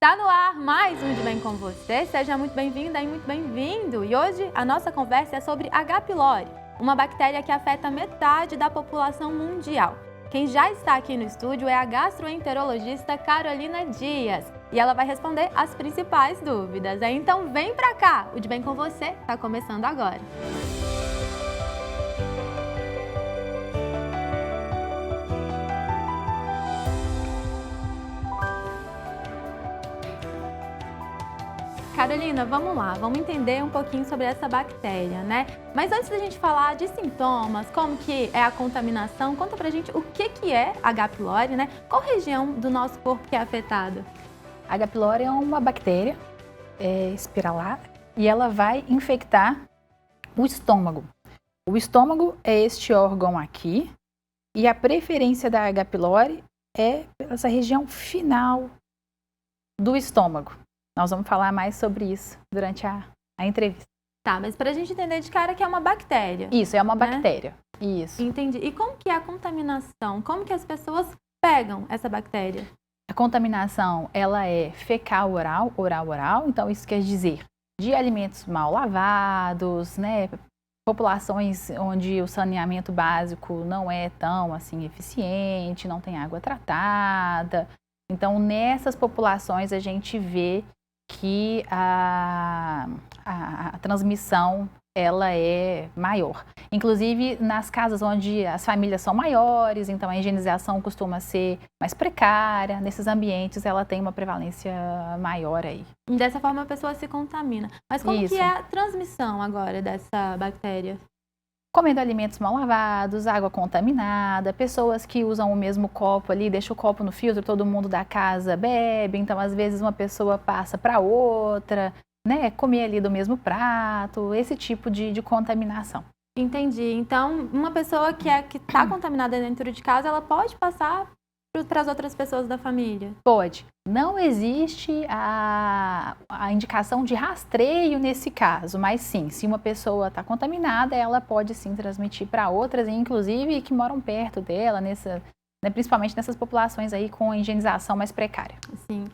Tá no ar mais um De Bem com Você, seja muito bem-vinda e muito bem-vindo. E hoje a nossa conversa é sobre H. pylori, uma bactéria que afeta metade da população mundial. Quem já está aqui no estúdio é a gastroenterologista Carolina Dias e ela vai responder as principais dúvidas. Então vem pra cá, o De Bem com Você tá começando agora. Carolina, vamos lá, vamos entender um pouquinho sobre essa bactéria, né? Mas antes da gente falar de sintomas, como que é a contaminação, conta pra gente o que é H. pylori, né? Qual região do nosso corpo que é afetada? H. pylori é uma bactéria espiralar e ela vai infectar o estômago. O estômago é este órgão aqui e a preferência da H. pylori é essa região final do estômago. Nós vamos falar mais sobre isso durante a entrevista. Tá, mas pra gente entender de cara que é uma bactéria. Isso, é uma né? bactéria. Isso. Entendi. E como que é a contaminação? Como que as pessoas pegam essa bactéria? A contaminação, ela é fecal-oral, oral-oral, então isso quer dizer de alimentos mal lavados, né? Populações onde o saneamento básico não é tão assim eficiente, não tem água tratada. Então, nessas populações a gente vê que a transmissão ela é maior. Inclusive nas casas onde as famílias são maiores, então a higienização costuma ser mais precária. Nesses ambientes ela tem uma prevalência maior aí. E dessa forma a pessoa se contamina. Mas como Isso. que é a transmissão agora dessa bactéria? Comendo alimentos mal lavados, água contaminada, pessoas que usam o mesmo copo ali, deixa o copo no filtro, todo mundo da casa bebe, então às vezes uma pessoa passa para outra, né, comer ali do mesmo prato, esse tipo de contaminação. Entendi. Então, uma pessoa que está contaminada dentro de casa, ela pode passar para as outras pessoas da família? Pode. Não existe a indicação de rastreio nesse caso, mas sim, se uma pessoa está contaminada, ela pode sim transmitir para outras, inclusive que moram perto dela, né, principalmente nessas populações aí com a higienização mais precária. Sim.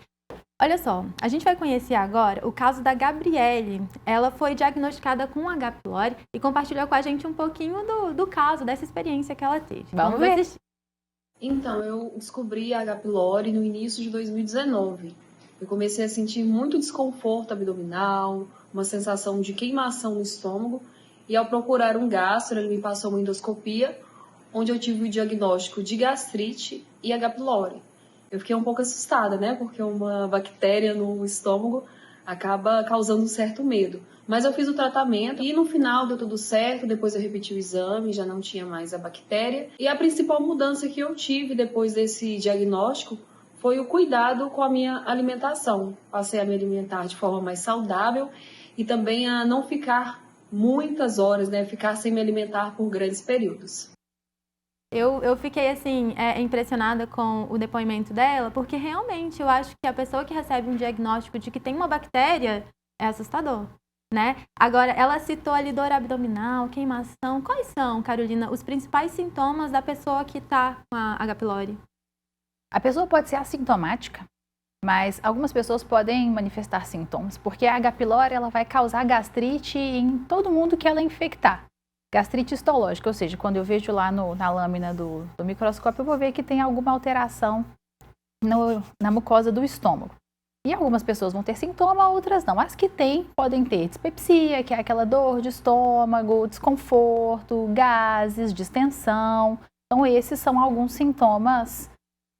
Olha só, a gente vai conhecer agora o caso da Gabriele. Ela foi diagnosticada com H. pylori e compartilhou com a gente um pouquinho do caso, dessa experiência que ela teve. Vamos ver. Assistir. Então, eu descobri a H. pylori no início de 2019. Eu comecei a sentir muito desconforto abdominal, uma sensação de queimação no estômago, e ao procurar um gastro, ele me passou uma endoscopia, onde eu tive o diagnóstico de gastrite e H. pylori. Eu fiquei um pouco assustada, né? Porque uma bactéria no estômago acaba causando um certo medo. Mas eu fiz o tratamento e no final deu tudo certo, depois eu repeti o exame, já não tinha mais a bactéria. E a principal mudança que eu tive depois desse diagnóstico foi o cuidado com a minha alimentação. Passei a me alimentar de forma mais saudável e também a não ficar muitas horas, né? Ficar sem me alimentar por grandes períodos. Eu fiquei, assim, impressionada com o depoimento dela, porque realmente eu acho que a pessoa que recebe um diagnóstico de que tem uma bactéria é assustador, né? Agora, ela citou ali dor abdominal, queimação. Quais são, Carolina, os principais sintomas da pessoa que está com a H. pylori? A pessoa pode ser assintomática, mas algumas pessoas podem manifestar sintomas, porque a H. pylori ela vai causar gastrite em todo mundo que ela infectar. Gastrite histológica, ou seja, quando eu vejo lá na lâmina do microscópio, eu vou ver que tem alguma alteração na mucosa do estômago. E algumas pessoas vão ter sintoma, outras não. As que têm, podem ter dispepsia, que é aquela dor de estômago, desconforto, gases, distensão. Então, esses são alguns sintomas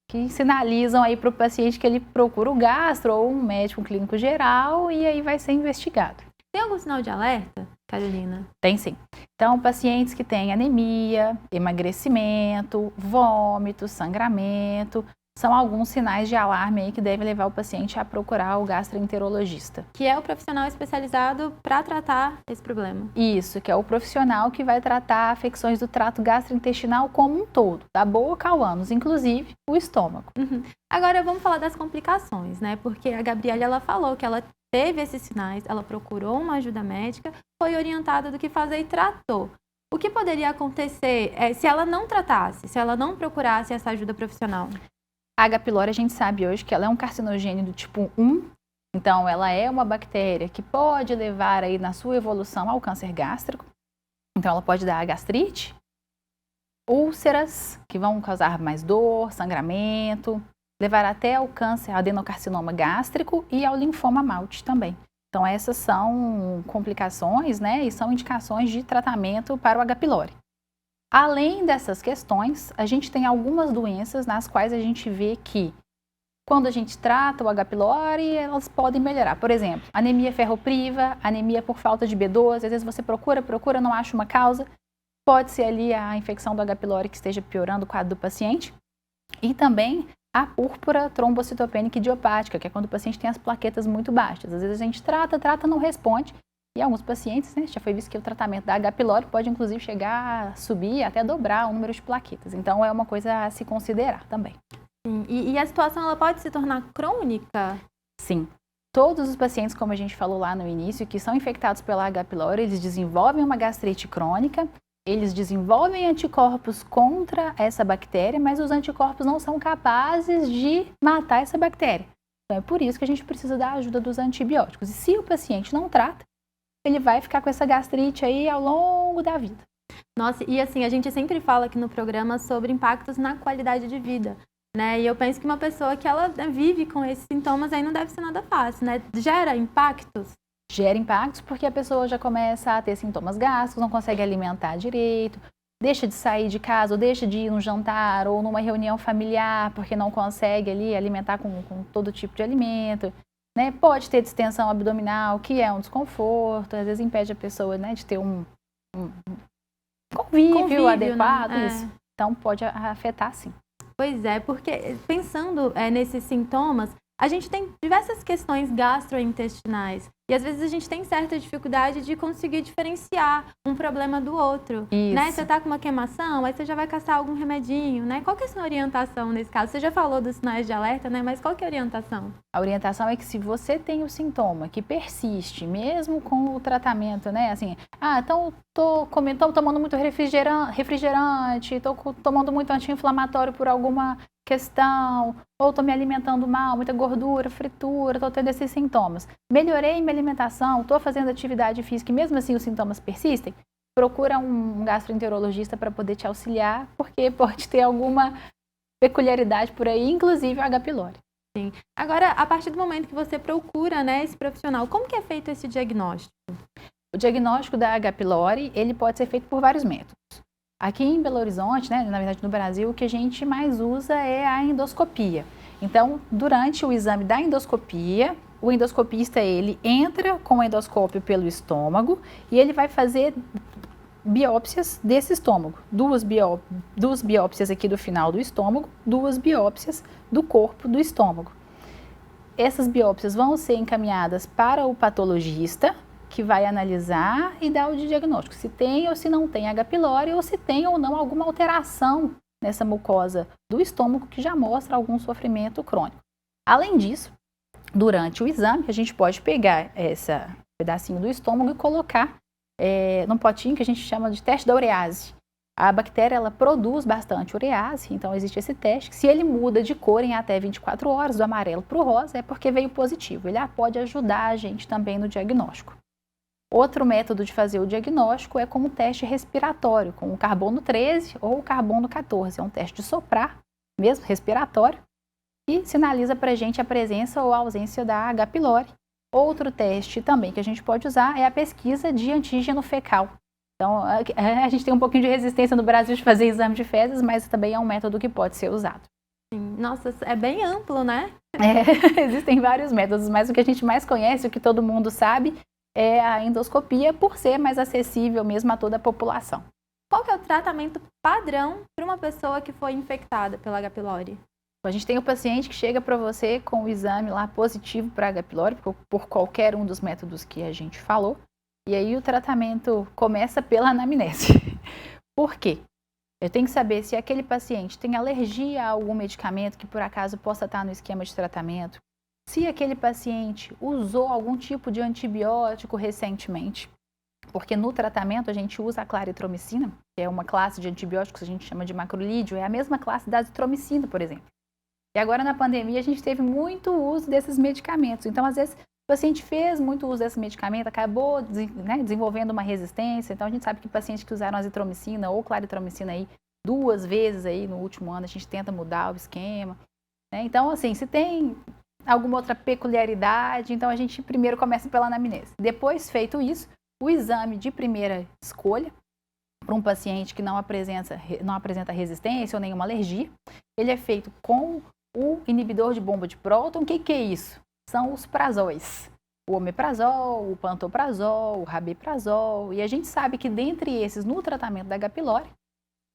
que sinalizam aí para o paciente que ele procura o gastro ou um médico clínico geral e aí vai ser investigado. Tem algum sinal de alerta, Carolina? Tem sim. Então, pacientes que têm anemia, emagrecimento, vômito, sangramento, são alguns sinais de alarme aí que devem levar o paciente a procurar o gastroenterologista. Que é o profissional especializado para tratar esse problema. Isso, que é o profissional que vai tratar afecções do trato gastrointestinal como um todo, da boca ao ânus, inclusive o estômago. Uhum. Agora vamos falar das complicações, né? Porque a Gabriele, ela falou que ela teve esses sinais, ela procurou uma ajuda médica, foi orientada do que fazer e tratou. O que poderia acontecer se ela não tratasse, se ela não procurasse essa ajuda profissional? A H. pylori a gente sabe hoje que ela é um carcinogênio do tipo 1, então ela é uma bactéria que pode levar aí na sua evolução ao câncer gástrico. Então ela pode dar gastrite, úlceras que vão causar mais dor, sangramento, levar até ao câncer, adenocarcinoma gástrico e ao linfoma malte também. Então essas são complicações, né, e são indicações de tratamento para o H. pylori. Além dessas questões, a gente tem algumas doenças nas quais a gente vê que quando a gente trata o H. pylori, elas podem melhorar. Por exemplo, anemia ferropriva, anemia por falta de B12, às vezes você procura, não acha uma causa. Pode ser ali a infecção do H. pylori que esteja piorando o quadro do paciente. E também a púrpura trombocitopênica idiopática, que é quando o paciente tem as plaquetas muito baixas. Às vezes a gente trata, não responde. E alguns pacientes, né, já foi visto que o tratamento da H. pylori pode inclusive chegar a subir, até dobrar o número de plaquetas. Então é uma coisa a se considerar também. Sim. E a situação ela pode se tornar crônica? Sim. Todos os pacientes, como a gente falou lá no início, que são infectados pela H. pylori, eles desenvolvem uma gastrite crônica, eles desenvolvem anticorpos contra essa bactéria, mas os anticorpos não são capazes de matar essa bactéria. Então é por isso que a gente precisa da ajuda dos antibióticos. E se o paciente não trata, ele vai ficar com essa gastrite aí ao longo da vida. Nossa, e assim, a gente sempre fala aqui no programa sobre impactos na qualidade de vida, né? E eu penso que uma pessoa que ela vive com esses sintomas aí não deve ser nada fácil, né? Gera impactos? Gera impactos porque a pessoa já começa a ter sintomas gástricos, não consegue alimentar direito, deixa de sair de casa, ou deixa de ir num jantar ou numa reunião familiar porque não consegue ali alimentar com todo tipo de alimento. Né? Pode ter distensão abdominal, que é um desconforto, às vezes impede a pessoa, né, de ter um convívio adequado. Né? Isso. Então pode afetar sim. Pois é, porque pensando nesses sintomas, a gente tem diversas questões gastrointestinais e às vezes a gente tem certa dificuldade de conseguir diferenciar um problema do outro. Isso. Né? Você está com uma queimação, aí você já vai caçar algum remedinho, né? Qual que é a sua orientação nesse caso? Você já falou dos sinais de alerta, né? Mas qual que é a orientação? A orientação é que se você tem o sintoma que persiste, mesmo com o tratamento, né? Assim, então tô tomando muito refrigerante, tô tomando muito anti-inflamatório por alguma questão, ou tô me alimentando mal, muita gordura, fritura, tô tendo esses sintomas. Melhorei minha alimentação, tô fazendo atividade física e mesmo assim os sintomas persistem, procura um gastroenterologista para poder te auxiliar, porque pode ter alguma peculiaridade por aí, inclusive o H. pylori. Sim. Agora, a partir do momento que você procura, né, esse profissional, como que é feito esse diagnóstico? O diagnóstico da H. pylori, ele pode ser feito por vários métodos. Aqui em Belo Horizonte, né, na verdade no Brasil, o que a gente mais usa é a endoscopia. Então, durante o exame da endoscopia, o endoscopista ele entra com o endoscópio pelo estômago e ele vai fazer biópsias desse estômago. Duas biópsias aqui do final do estômago, 2 biópsias do corpo do estômago. Essas biópsias vão ser encaminhadas para o patologista, que vai analisar e dar o diagnóstico, se tem ou se não tem H. pylori, ou se tem ou não alguma alteração nessa mucosa do estômago que já mostra algum sofrimento crônico. Além disso, durante o exame, a gente pode pegar esse pedacinho do estômago e colocar num potinho que a gente chama de teste da urease. A bactéria ela produz bastante urease, então existe esse teste. Se ele muda de cor em até 24 horas, do amarelo para o rosa, é porque veio positivo. Ele pode ajudar a gente também no diagnóstico. Outro método de fazer o diagnóstico é com um teste respiratório, com o carbono 13 ou o carbono 14. É um teste de soprar, mesmo respiratório, e sinaliza para a gente a presença ou a ausência da H. pylori. Outro teste também que a gente pode usar é a pesquisa de antígeno fecal. Então, a gente tem um pouquinho de resistência no Brasil de fazer exame de fezes, mas também é um método que pode ser usado. Sim. Nossa, é bem amplo, né? Existem vários métodos, mas o que a gente mais conhece, o que todo mundo sabe, é a endoscopia, por ser mais acessível mesmo a toda a população. Qual que é o tratamento padrão para uma pessoa que foi infectada pela H. pylori? A gente tem o paciente que chega para você com o exame lá positivo para H. pylori, por qualquer um dos métodos que a gente falou, e aí o tratamento começa pela anamnese. Por quê? Eu tenho que saber se aquele paciente tem alergia a algum medicamento que por acaso possa estar no esquema de tratamento, se aquele paciente usou algum tipo de antibiótico recentemente, porque no tratamento a gente usa a claritromicina, que é uma classe de antibióticos que a gente chama de macrolídeo, é a mesma classe da azitromicina, por exemplo. E agora na pandemia a gente teve muito uso desses medicamentos. Então, às vezes, o paciente fez muito uso desse medicamento, acabou desenvolvendo uma resistência. Então, a gente sabe que pacientes que usaram azitromicina ou claritromicina aí 2 vezes aí no último ano, a gente tenta mudar o esquema. Né? Então, assim, se tem alguma outra peculiaridade, então a gente primeiro começa pela anamnese. Depois, feito isso, o exame de primeira escolha para um paciente que não apresenta resistência ou nenhuma alergia, ele é feito com o inibidor de bomba de próton. O que é isso? São os prazóis. O omeprazol, o pantoprazol, o rabeprazol. E a gente sabe que dentre esses, no tratamento da H. pylori,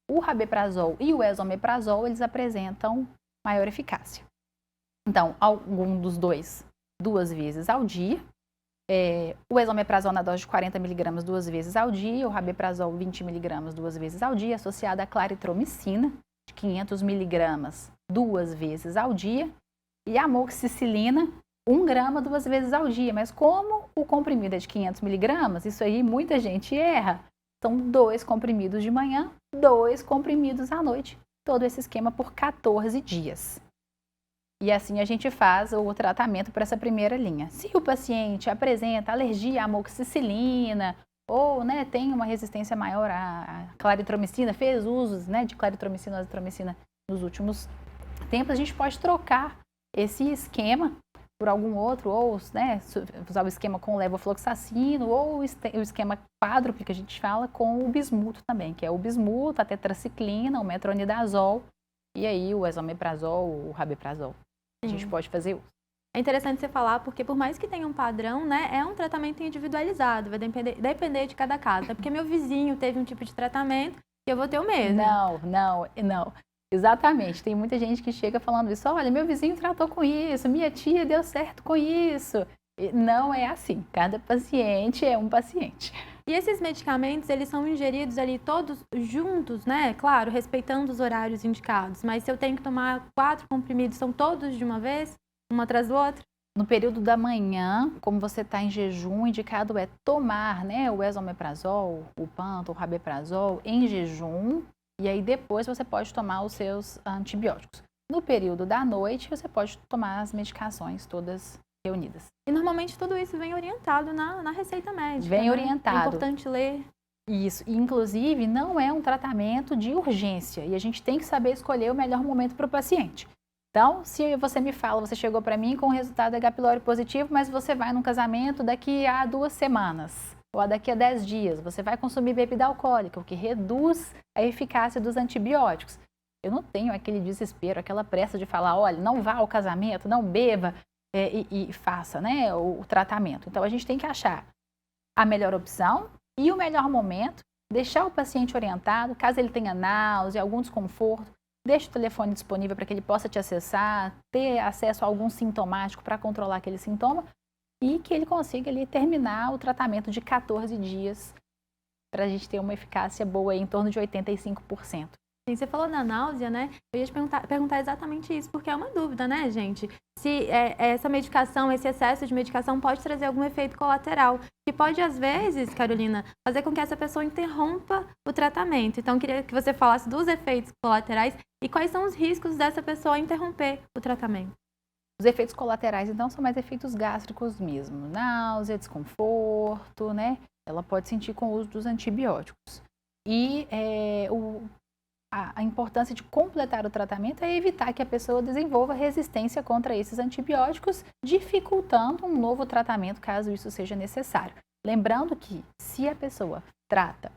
o rabeprazol e o esomeprazol, eles apresentam maior eficácia. Então, algum dos dois, 2 vezes ao dia. O esomeprazol na dose de 40 mg 2 vezes ao dia, o rabeprazol 20 mg 2 vezes ao dia, associado à claritromicina de 500 mg 2 vezes ao dia, e a amoxicilina 1 grama 2 vezes ao dia. Mas como o comprimido é de 500 mg, isso aí muita gente erra. São 2 comprimidos de manhã, 2 comprimidos à noite. Todo esse esquema por 14 dias. E assim a gente faz o tratamento para essa primeira linha. Se o paciente apresenta alergia à amoxicilina ou tem uma resistência maior à claritromicina, fez usos de claritromicina ou azitromicina nos últimos tempos, a gente pode trocar esse esquema por algum outro, ou usar o esquema com levofloxacino, ou o esquema quádruplo que a gente fala com o bismuto também, que é o bismuto, a tetraciclina, o metronidazol e aí o esomeprazol, o rabeprazol. A gente pode fazer uso. É interessante você falar, porque por mais que tenha um padrão, é um tratamento individualizado, vai depender de cada caso. É porque meu vizinho teve um tipo de tratamento e eu vou ter o mesmo. Não. Exatamente. Tem muita gente que chega falando isso. Olha, meu vizinho tratou com isso, minha tia deu certo com isso. E não é assim. Cada paciente é um paciente. E esses medicamentos, eles são ingeridos ali todos juntos, né? Claro, respeitando os horários indicados. Mas se eu tenho que tomar 4 comprimidos, são todos de uma vez, uma atrás do outro? No período da manhã, como você está em jejum, o indicado é tomar o esomeprazol, o panto, o rabeprazol em jejum. E aí depois você pode tomar os seus antibióticos. No período da noite, você pode tomar as medicações todas reunidas. E normalmente tudo isso vem orientado na receita médica. Vem orientado. É importante ler. Isso. Inclusive, não é um tratamento de urgência. E a gente tem que saber escolher o melhor momento para o paciente. Então, se você me fala, você chegou para mim com o resultado H. pylori positivo, mas você vai num casamento daqui a 2 semanas. Ou daqui a 10 dias, você vai consumir bebida alcoólica, o que reduz a eficácia dos antibióticos. Eu não tenho aquele desespero, aquela pressa de falar, olha, não vá ao casamento, não beba e faça o tratamento. Então, a gente tem que achar a melhor opção e o melhor momento, deixar o paciente orientado, caso ele tenha náusea, algum desconforto, deixe o telefone disponível para que ele possa te acessar, ter acesso a algum sintomático para controlar aquele sintoma, e que ele consiga ali terminar o tratamento de 14 dias para a gente ter uma eficácia boa em torno de 85%. Sim, você falou da náusea, Eu ia te perguntar exatamente isso, porque é uma dúvida, gente? Se essa medicação, esse excesso de medicação pode trazer algum efeito colateral, que pode, às vezes, Carolina, fazer com que essa pessoa interrompa o tratamento. Então, eu queria que você falasse dos efeitos colaterais e quais são os riscos dessa pessoa interromper o tratamento. Os efeitos colaterais, então, são mais efeitos gástricos mesmo. Náusea, desconforto, Ela pode sentir com o uso dos antibióticos. E a importância de completar o tratamento é evitar que a pessoa desenvolva resistência contra esses antibióticos, dificultando um novo tratamento, caso isso seja necessário. Lembrando que, se a pessoa trata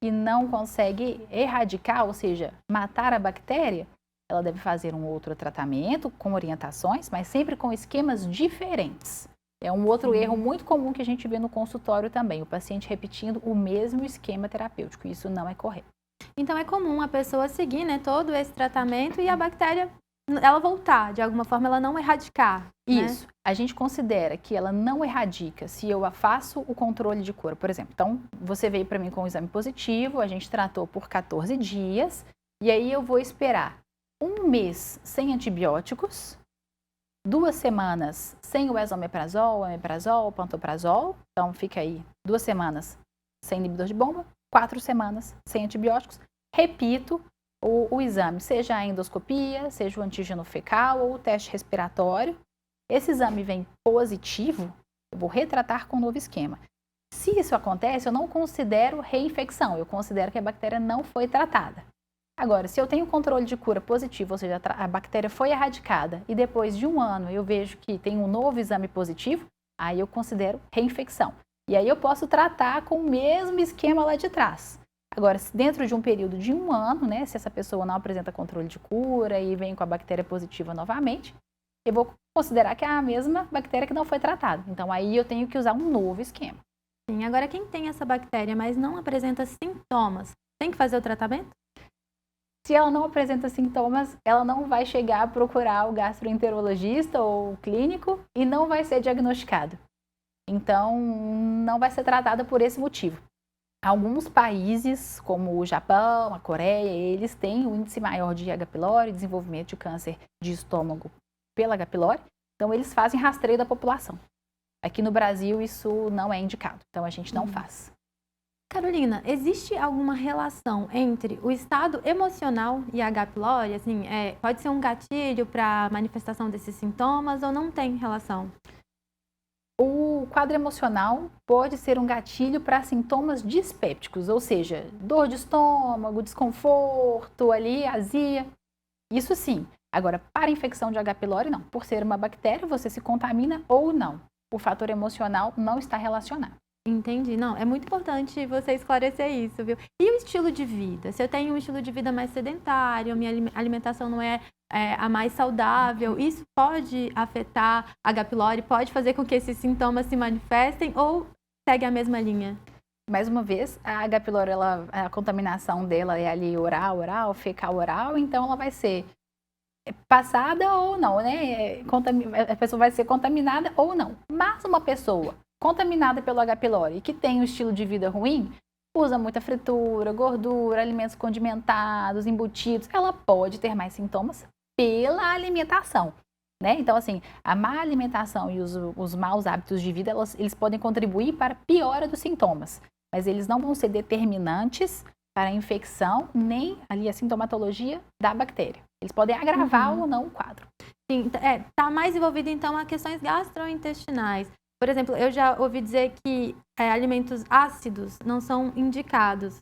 e não consegue erradicar, ou seja, matar a bactéria, ela deve fazer um outro tratamento com orientações, mas sempre com esquemas diferentes. É um outro erro muito comum que a gente vê no consultório também, o paciente repetindo o mesmo esquema terapêutico. Isso não é correto. Então é comum a pessoa seguir todo esse tratamento e a bactéria, ela voltar, de alguma forma, ela não erradicar. Isso. A gente considera que ela não erradica se eu faço o controle de cura, por exemplo. Então, você veio para mim com um exame positivo, a gente tratou por 14 dias, e aí eu vou esperar 1 mês sem antibióticos, 2 semanas sem o esomeprazol, o omeprazol, o pantoprazol. Então, fica aí 2 semanas sem inibidor de bomba, 4 semanas sem antibióticos. Repito o exame, seja a endoscopia, seja o antígeno fecal ou o teste respiratório. Esse exame vem positivo, eu vou retratar com um novo esquema. Se isso acontece, eu não considero reinfecção, eu considero que a bactéria não foi tratada. Agora, se eu tenho controle de cura positivo, ou seja, a bactéria foi erradicada e depois de 1 ano eu vejo que tem um novo exame positivo, aí eu considero reinfecção. E aí eu posso tratar com o mesmo esquema lá de trás. Agora, dentro de um período de 1 ano, né, se essa pessoa não apresenta controle de cura e vem com a bactéria positiva novamente, eu vou considerar que é a mesma bactéria que não foi tratada. Então, aí eu tenho que usar um novo esquema. Sim, agora quem tem essa bactéria, mas não apresenta sintomas, tem que fazer o tratamento? Se ela não apresenta sintomas, ela não vai chegar a procurar o gastroenterologista ou o clínico e não vai ser diagnosticado. Então, não vai ser tratada por esse motivo. Alguns países, como o Japão, a Coreia, eles têm um índice maior de H. pylori, desenvolvimento de câncer de estômago pela H. pylori, então eles fazem rastreio da população. Aqui no Brasil isso não é indicado, então a gente não faz. Carolina, existe alguma relação entre o estado emocional e a H. pylori? Assim, pode ser um gatilho para a manifestação desses sintomas ou não tem relação? O quadro emocional pode ser um gatilho para sintomas dispépticos, ou seja, dor de estômago, desconforto ali, azia. Isso sim. Agora, para infecção de H. pylori, não. Por ser uma bactéria, você se contamina ou não. O fator emocional não está relacionado. Entendi. Não, é muito importante você esclarecer isso, viu? E o estilo de vida? Se eu tenho um estilo de vida mais sedentário, minha alimentação não é a mais saudável, isso pode afetar a H. pylori? Pode fazer com que esses sintomas se manifestem ou segue a mesma linha? Mais uma vez, a H. pylori, a contaminação dela é ali oral, fecal, oral, então ela vai ser passada ou não, né? A pessoa vai ser contaminada ou não. Mas uma pessoa contaminada pelo H. pylori, que tem um estilo de vida ruim, usa muita fritura, gordura, alimentos condimentados, embutidos, ela pode ter mais sintomas pela alimentação, né? Então, assim, a má alimentação e os maus hábitos de vida, eles podem contribuir para a piora dos sintomas, mas eles não vão ser determinantes para a infecção, nem ali a sintomatologia da bactéria. Eles podem agravar ou não o quadro. Sim, tá mais envolvido, então, a questões gastrointestinais. Por exemplo, eu já ouvi dizer que alimentos ácidos não são indicados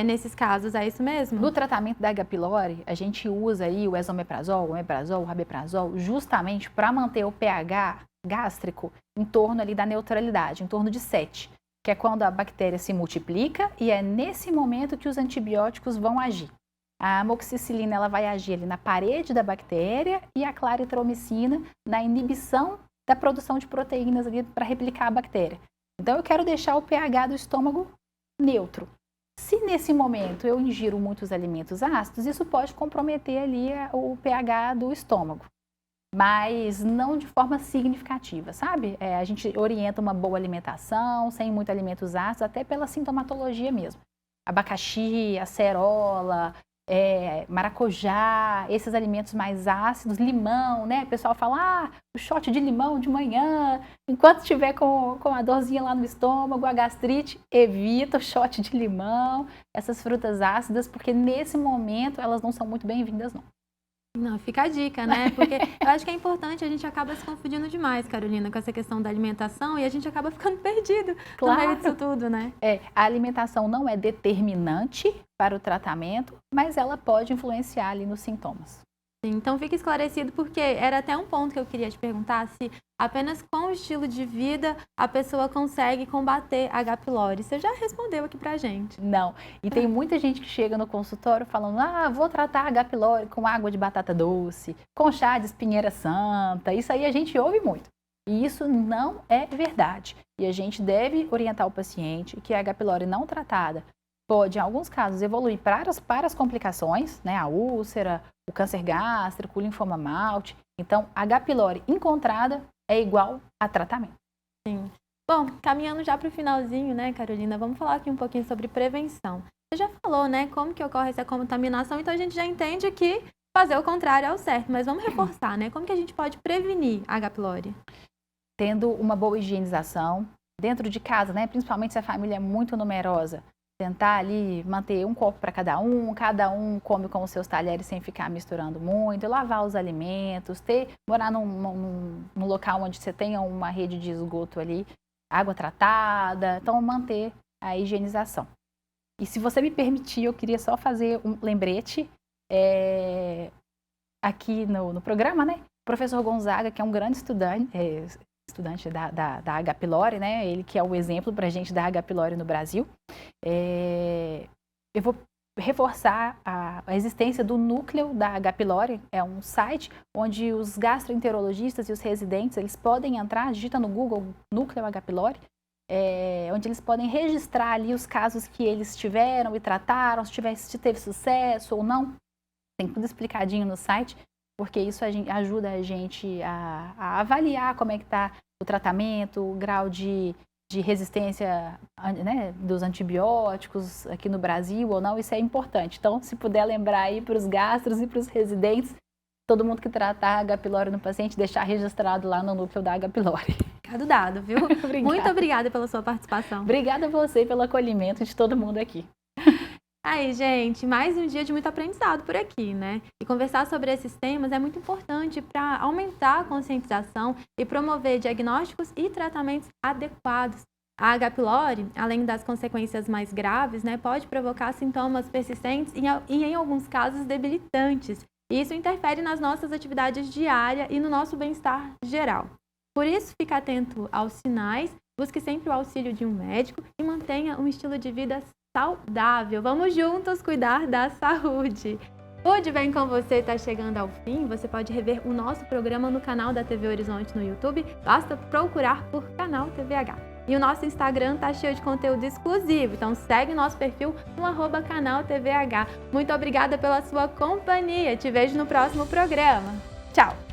nesses casos, é isso mesmo? No tratamento da H. pylori, a gente usa aí o esomeprazol, o omeprazol, o rabeprazol, justamente para manter o pH gástrico em torno ali da neutralidade, em torno de 7, que é quando a bactéria se multiplica e é nesse momento que os antibióticos vão agir. A amoxicilina ela vai agir ali na parede da bactéria e a claritromicina na inibição da produção de proteínas ali para replicar a bactéria. Então, eu quero deixar o pH do estômago neutro. Se nesse momento eu ingiro muitos alimentos ácidos, isso pode comprometer ali o pH do estômago, mas não de forma significativa, sabe? A gente orienta uma boa alimentação, sem muitos alimentos ácidos, até pela sintomatologia mesmo. Abacaxi, acerola, maracujá, esses alimentos mais ácidos, limão, né? O pessoal fala, o shot de limão de manhã, enquanto estiver com a dorzinha lá no estômago, a gastrite, evita o shot de limão, essas frutas ácidas, porque nesse momento elas não são muito bem-vindas, não. Não, fica a dica, né? Porque eu acho que é importante, a gente acaba se confundindo demais, Carolina, com essa questão da alimentação e a gente acaba ficando perdido no meio disso tudo, né? A alimentação não é determinante para o tratamento, mas ela pode influenciar ali nos sintomas. Sim, então fica esclarecido, porque era até um ponto que eu queria te perguntar, se apenas com o estilo de vida a pessoa consegue combater a H. pylori. Você já respondeu aqui pra gente. Não, e tem muita gente que chega no consultório falando, vou tratar a H. pylori com água de batata doce, com chá de espinheira santa, isso aí a gente ouve muito. E isso não é verdade. E a gente deve orientar o paciente que a H. pylori não tratada pode, em alguns casos, evoluir para as complicações, né? A úlcera, o câncer gástrico, o linfoma malte. Então, a H. pylori encontrada é igual a tratamento. Sim. Bom, caminhando já para o finalzinho, né, Carolina? Vamos falar aqui um pouquinho sobre prevenção. Você já falou, né, como que ocorre essa contaminação, então a gente já entende que fazer o contrário é o certo, mas vamos reforçar, né? Como que a gente pode prevenir a H. pylori? Tendo uma boa higienização dentro de casa, né? Principalmente se a família é muito numerosa. tentar ali manter um copo para cada um come com os seus talheres sem ficar misturando muito, lavar os alimentos, morar num local onde você tenha uma rede de esgoto ali, água tratada, então manter a higienização. E se você me permitir, eu queria só fazer um lembrete aqui no programa, né? O professor Gonzaga, que é um grande estudante da H. pylori, né? Ele que é o exemplo para a gente da H. pylori no Brasil. Eu vou reforçar a existência do núcleo da H. pylori. É um site onde os gastroenterologistas e os residentes eles podem entrar, digita no Google núcleo H. pylori, onde eles podem registrar ali os casos que eles tiveram e trataram, se teve sucesso ou não. Tem tudo explicadinho no site, porque isso ajuda a gente a avaliar como é que está o tratamento, o grau de resistência, né, dos antibióticos aqui no Brasil ou não, isso é importante. Então, se puder lembrar aí para os gastros e para os residentes, todo mundo que tratar H. pylori no paciente, deixar registrado lá no núcleo da H. pylori. Recado dado, viu? Muito obrigada pela sua participação. Obrigada a você pelo acolhimento de todo mundo aqui. Aí, gente, mais um dia de muito aprendizado por aqui, né? E conversar sobre esses temas é muito importante para aumentar a conscientização e promover diagnósticos e tratamentos adequados. A H. pylori, além das consequências mais graves, né, pode provocar sintomas persistentes e, em alguns casos, debilitantes. E isso interfere nas nossas atividades diárias e no nosso bem-estar geral. Por isso, fique atento aos sinais, busque sempre o auxílio de um médico e mantenha um estilo de vida saudável. Vamos juntos cuidar da saúde. O De Bem Com Você está chegando ao fim. Você pode rever o nosso programa no canal da TV Horizonte no YouTube. Basta procurar por Canal TVH. E o nosso Instagram tá cheio de conteúdo exclusivo. Então segue o nosso perfil no @Canal TVH. Muito obrigada pela sua companhia. Te vejo no próximo programa. Tchau!